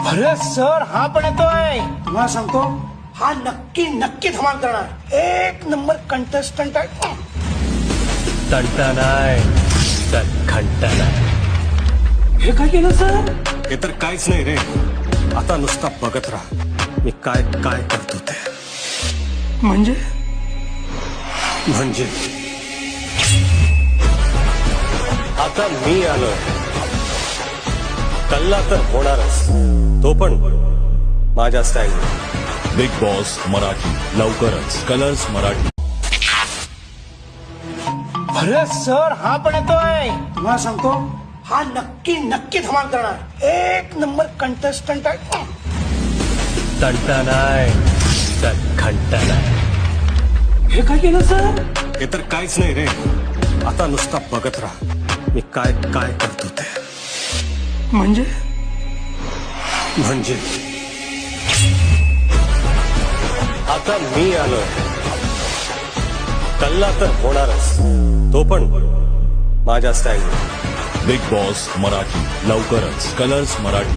अरे सर हा पण येतोय. तुम्हाला सांगतो हा नक्की नक्की धमाल करणार. एक नंबर कंटेस्टंट आहे. तंटा नाही तर घंटा नाही. हे काय केलं सर? हे तर काहीच नाही रे. आता नुसता बघत राहा मी काय काय करतो ते. म्हणजे आता मी आलोय. कल्ला तर होणारच, तो पण माझ्या स्टाईल. बिग बॉस मराठी लवकरच कलर्स मराठी. अरे सर हा पण येतोय. तुम्हाला सांगतो हा नक्की नक्की धमाल करणार. एक नंबर कंटेस्टंट आहे. तंटा नाही तर घंटा नाही. हे काय केलं सर? हे तर काहीच नाही रे. आता नुसता बघत राहा मी काय काय करतो ते. म्हणजे आता मी आलोय. कल्ला तर होणारच, तो पण माझ्या स्टाईल. बिग बॉस मराठी लवकरच कलर्स मराठी.